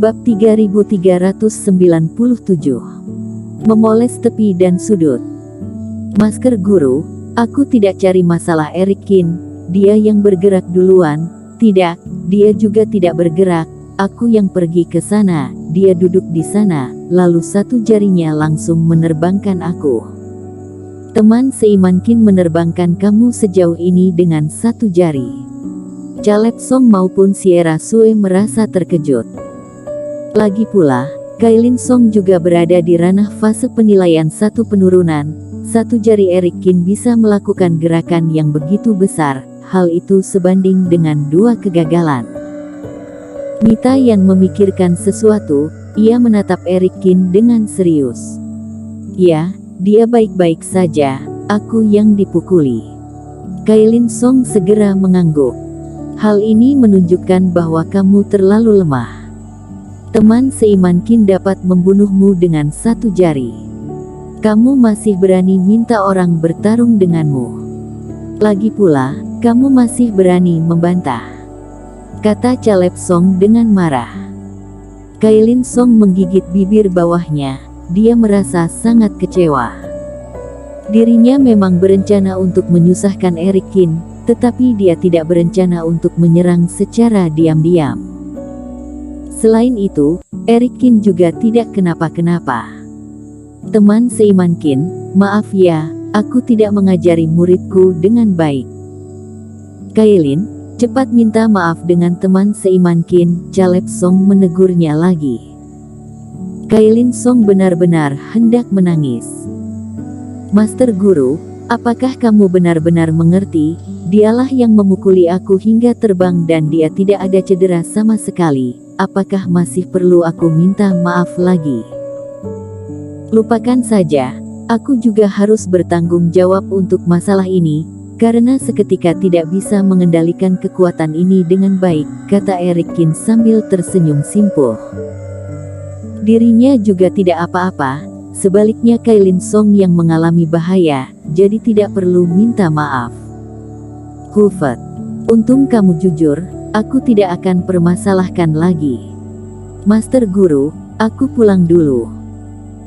Bab 3397. Memoles tepi dan sudut. Masker guru, aku tidak cari masalah Erikin, dia yang bergerak duluan. Tidak, dia juga tidak bergerak, aku yang pergi ke sana, dia duduk di sana, lalu satu jarinya langsung menerbangkan aku. Teman seimankin menerbangkan kamu sejauh ini dengan satu jari. Caleb Song maupun Sierra Sue merasa terkejut. Lagi pula, Kailin Song juga berada di ranah fase penilaian satu penurunan. Satu jari Erikin bisa melakukan gerakan yang begitu besar, hal itu sebanding dengan dua kegagalan. Mita yang memikirkan sesuatu, ia menatap Erikin dengan serius. Ya, dia baik-baik saja, aku yang dipukuli. Kailin Song segera mengangguk. Hal ini menunjukkan bahwa kamu terlalu lemah. Teman seimankin dapat membunuhmu dengan satu jari. Kamu masih berani minta orang bertarung denganmu. Lagi pula, kamu masih berani membantah, kata Caleb Song dengan marah. Kailin Song menggigit bibir bawahnya, dia merasa sangat kecewa. Dirinya memang berencana untuk menyusahkan Erikin, tetapi dia tidak berencana untuk menyerang secara diam-diam. Selain itu, Erikin juga tidak kenapa-kenapa. Teman seimankin, maaf ya, aku tidak mengajari muridku dengan baik. Kailin, cepat minta maaf dengan teman seimankin, Caleb Song menegurnya lagi. Kailin Song benar-benar hendak menangis. Master Guru, apakah kamu benar-benar mengerti? Dialah yang memukuli aku hingga terbang dan dia tidak ada cedera sama sekali. Apakah masih perlu aku minta maaf lagi? Lupakan saja, aku juga harus bertanggung jawab untuk masalah ini, karena seketika tidak bisa mengendalikan kekuatan ini dengan baik, kata Erikin sambil tersenyum simpul. Dirinya juga tidak apa-apa, sebaliknya Kailin Song yang mengalami bahaya, jadi tidak perlu minta maaf. Kufet, untung kamu jujur, aku tidak akan permasalahkan lagi. Master Guru, aku pulang dulu.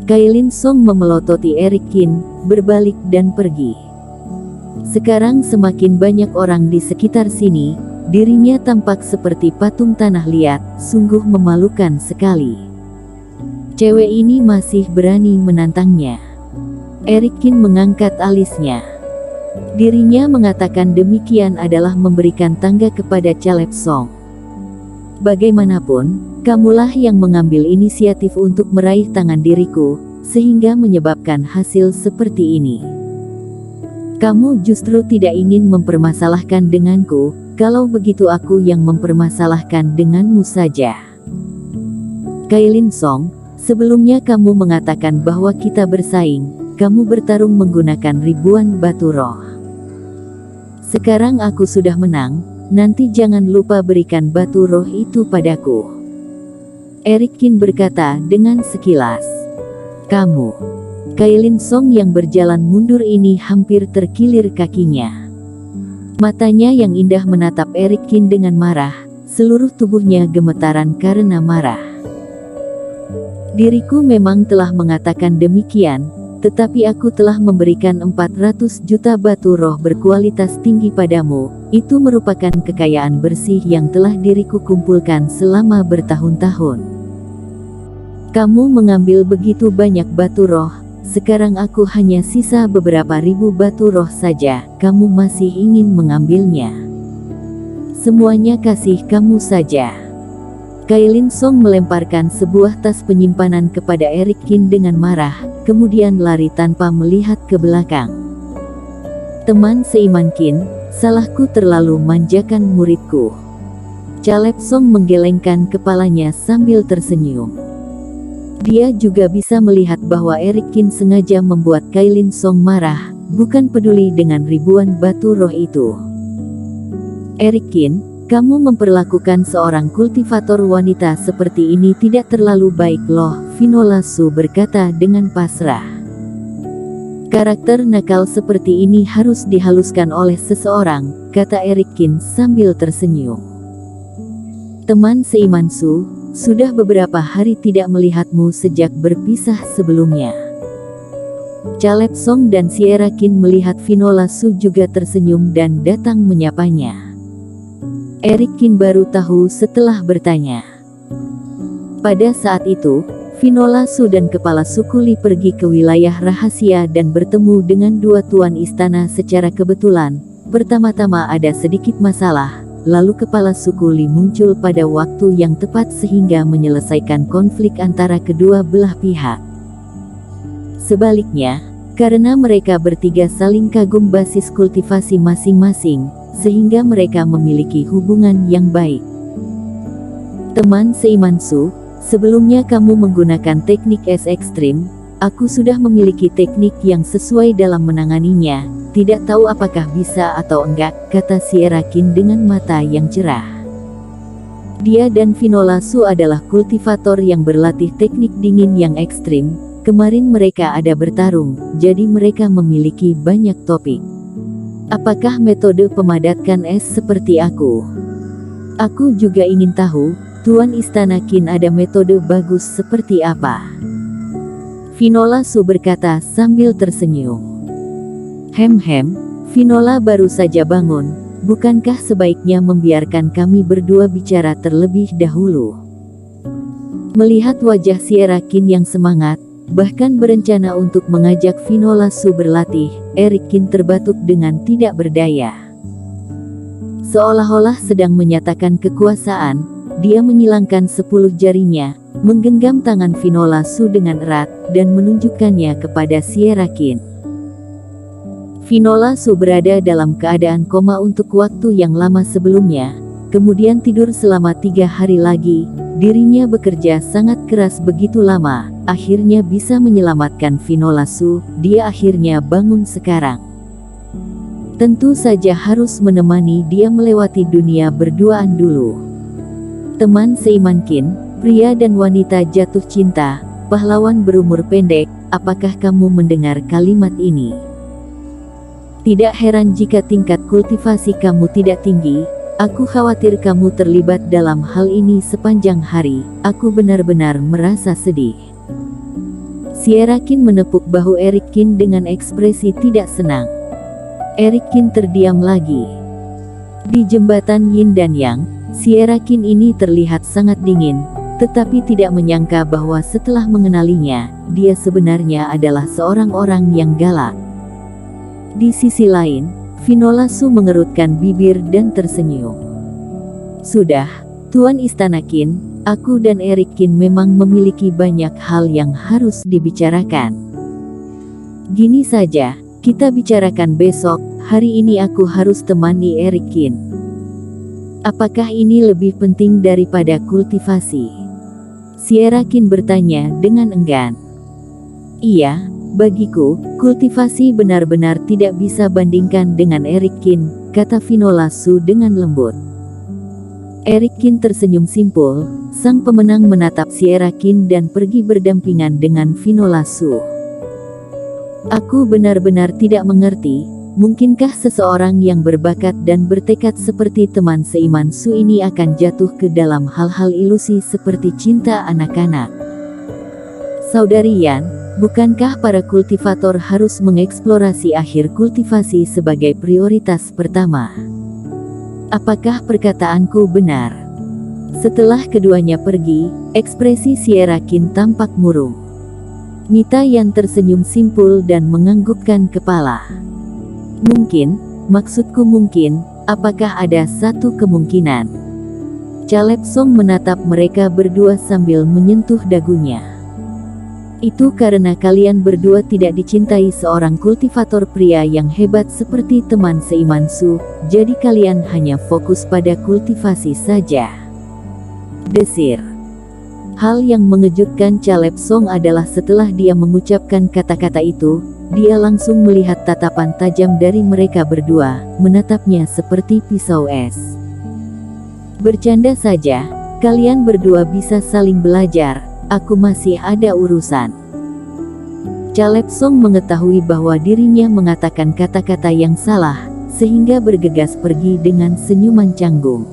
Kailin Song memelototi Erikin, berbalik dan pergi. Sekarang semakin banyak orang di sekitar sini, dirinya tampak seperti patung tanah liat, sungguh memalukan sekali. Cewek ini masih berani menantangnya. Erikin mengangkat alisnya. Dirinya mengatakan demikian adalah memberikan tangga kepada Caleb Song. Bagaimanapun, kamulah yang mengambil inisiatif untuk meraih tangan diriku, sehingga menyebabkan hasil seperti ini. Kamu justru tidak ingin mempermasalahkan denganku, kalau begitu aku yang mempermasalahkan denganmu saja. Kailin Song, sebelumnya kamu mengatakan bahwa kita bersaing, kamu bertarung menggunakan ribuan batu roh. Sekarang aku sudah menang, nanti jangan lupa berikan batu roh itu padaku. Erikin berkata dengan sekilas. Kamu. Kailin Song yang berjalan mundur ini hampir terkilir kakinya. Matanya yang indah menatap Erikin dengan marah, seluruh tubuhnya gemetaran karena marah. Diriku memang telah mengatakan demikian, tetapi aku telah memberikan 400 juta batu roh berkualitas tinggi padamu, itu merupakan kekayaan bersih yang telah diriku kumpulkan selama bertahun-tahun. Kamu mengambil begitu banyak batu roh, sekarang aku hanya sisa beberapa ribu batu roh saja, kamu masih ingin mengambilnya. Semuanya kasih kamu saja. Kailin Song melemparkan sebuah tas penyimpanan kepada Erikin dengan marah, kemudian lari tanpa melihat ke belakang. Teman seimankin, salahku terlalu manjakan muridku. Caleb Song menggelengkan kepalanya sambil tersenyum. Dia juga bisa melihat bahwa Erikin sengaja membuat Kailin Song marah, bukan peduli dengan ribuan batu roh itu. Erikin, kamu memperlakukan seorang kultivator wanita seperti ini tidak terlalu baik loh, Vinola Su berkata dengan pasrah. Karakter nakal seperti ini harus dihaluskan oleh seseorang, kata Erikin sambil tersenyum. Teman seiman Su, sudah beberapa hari tidak melihatmu sejak berpisah sebelumnya. Caleb Song dan Sierra Qin melihat Finola Su juga tersenyum dan datang menyapanya. Eric Qin baru tahu setelah bertanya. Pada saat itu, Finola Su dan kepala suku Li pergi ke wilayah rahasia dan bertemu dengan dua tuan istana secara kebetulan. Pertama-tama ada sedikit masalah, lalu kepala suku Li muncul pada waktu yang tepat sehingga menyelesaikan konflik antara kedua belah pihak. Sebaliknya, karena mereka bertiga saling kagum basis kultivasi masing-masing, sehingga mereka memiliki hubungan yang baik. Teman seiman Su, sebelumnya kamu menggunakan teknik es ekstrim, aku sudah memiliki teknik yang sesuai dalam menanganinya, tidak tahu apakah bisa atau enggak, kata Sierra Qin dengan mata yang cerah. Dia dan Finola Su adalah kultivator yang berlatih teknik dingin yang ekstrim, kemarin mereka ada bertarung, jadi mereka memiliki banyak topik. Apakah metode pemadatkan es seperti aku? Aku juga ingin tahu, Tuan Istana Qin ada metode bagus seperti apa? Finola Su berkata sambil tersenyum. Finola baru saja bangun, bukankah sebaiknya membiarkan kami berdua bicara terlebih dahulu? Melihat wajah Sierra Qin yang semangat, bahkan berencana untuk mengajak Finola Su berlatih, Eric Qin terbatuk dengan tidak berdaya. Seolah-olah sedang menyatakan kekuasaan, dia menyilangkan 10 jarinya, menggenggam tangan Finola Su dengan erat, dan menunjukkannya kepada Sierra Qin. Finola Su berada dalam keadaan koma untuk waktu yang lama sebelumnya, kemudian tidur selama 3 hari lagi, dirinya bekerja sangat keras begitu lama, akhirnya bisa menyelamatkan Finola Su, dia akhirnya bangun sekarang. Tentu saja harus menemani dia melewati dunia berduaan dulu. Teman seiman Qin, pria dan wanita jatuh cinta, pahlawan berumur pendek, apakah kamu mendengar kalimat ini? Tidak heran jika tingkat kultivasi kamu tidak tinggi, aku khawatir kamu terlibat dalam hal ini sepanjang hari, aku benar-benar merasa sedih. Sierra Qin menepuk bahu Eric Qin dengan ekspresi tidak senang. Eric Qin terdiam lagi. Di jembatan Yin dan Yang, Sierra Qin ini terlihat sangat dingin, tetapi tidak menyangka bahwa setelah mengenalinya, dia sebenarnya adalah seorang orang yang galak. Di sisi lain, Finola Su mengerutkan bibir dan tersenyum. Sudah, Tuan Istana Qin, aku dan Eric Qin memang memiliki banyak hal yang harus dibicarakan. Gini saja, kita bicarakan besok, hari ini aku harus temani Eric Qin. Apakah ini lebih penting daripada kultivasi? Sierra Qin bertanya dengan enggan. Iya, bagiku, kultivasi benar-benar tidak bisa bandingkan dengan Eric Qin, kata Finola Su dengan lembut. Eric Qin tersenyum simpul, sang pemenang menatap Sierra Qin dan pergi berdampingan dengan Finola Su. Aku benar-benar tidak mengerti, mungkinkah seseorang yang berbakat dan bertekad seperti teman seiman Su ini akan jatuh ke dalam hal-hal ilusi seperti cinta anak-anak? Saudari Yan, bukankah para kultivator harus mengeksplorasi akhir kultivasi sebagai prioritas pertama? Apakah perkataanku benar? Setelah keduanya pergi, ekspresi Sierra Qin tampak murung. Mita Yan tersenyum simpul dan menganggukkan kepala. Mungkin, maksudku mungkin, apakah ada satu kemungkinan? Caleb Song menatap mereka berdua sambil menyentuh dagunya. Itu karena kalian berdua tidak dicintai seorang kultivator pria yang hebat seperti teman seiman Su, jadi kalian hanya fokus pada kultivasi saja. Desir. Hal yang mengejutkan Caleb Song adalah setelah dia mengucapkan kata-kata itu, dia langsung melihat tatapan tajam dari mereka berdua, menatapnya seperti pisau es. Bercanda saja, kalian berdua bisa saling belajar, aku masih ada urusan. Caleb Song mengetahui bahwa dirinya mengatakan kata-kata yang salah, sehingga bergegas pergi dengan senyuman canggung.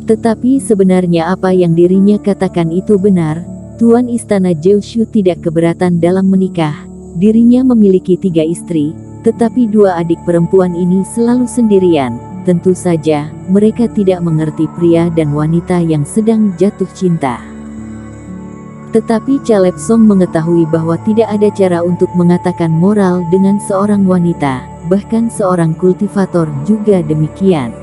Tetapi sebenarnya apa yang dirinya katakan itu benar. Tuan Istana Jeoshu tidak keberatan dalam menikah. Dirinya memiliki 3 istri, tetapi 2 adik perempuan ini selalu sendirian. Tentu saja, mereka tidak mengerti pria dan wanita yang sedang jatuh cinta. Tetapi Caleb Song mengetahui bahwa tidak ada cara untuk mengatakan moral dengan seorang wanita, bahkan seorang kultivator juga demikian.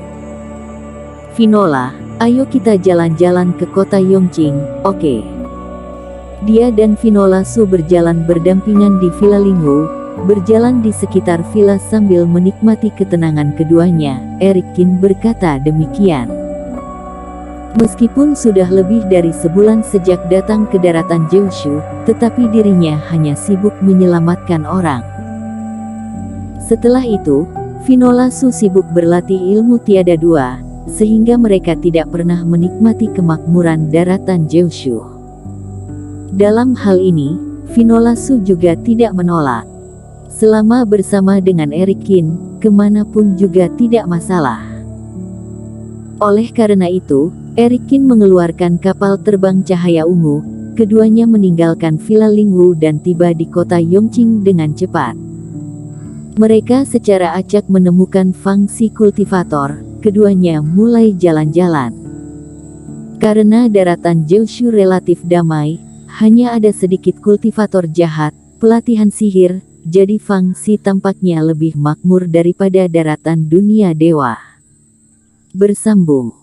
Vinola, ayo kita jalan-jalan ke kota Yongqing, oke? Dia dan Vinola Su berjalan berdampingan di Villa Linghu, berjalan di sekitar villa sambil menikmati ketenangan keduanya. Eric Qin berkata demikian. Meskipun sudah lebih dari sebulan sejak datang ke daratan Jeoshu, tetapi dirinya hanya sibuk menyelamatkan orang. Setelah itu, Vinola Su sibuk berlatih ilmu tiada dua, sehingga mereka tidak pernah menikmati kemakmuran daratan Jeoshu. Dalam hal ini, Vinola Su juga tidak menolak. Selama bersama dengan Eric Qin, kemanapun juga tidak masalah. Oleh karena itu, Eric Qin mengeluarkan kapal terbang cahaya ungu. Keduanya meninggalkan Villa Linghu dan tiba di kota Yongqing dengan cepat. Mereka secara acak menemukan fungsi kultivator. Keduanya mulai jalan-jalan. Karena daratan Jeoshu relatif damai, hanya ada sedikit kultivator jahat, pelatihan sihir, jadi fungsi tampaknya lebih makmur daripada daratan dunia dewa. Bersambung.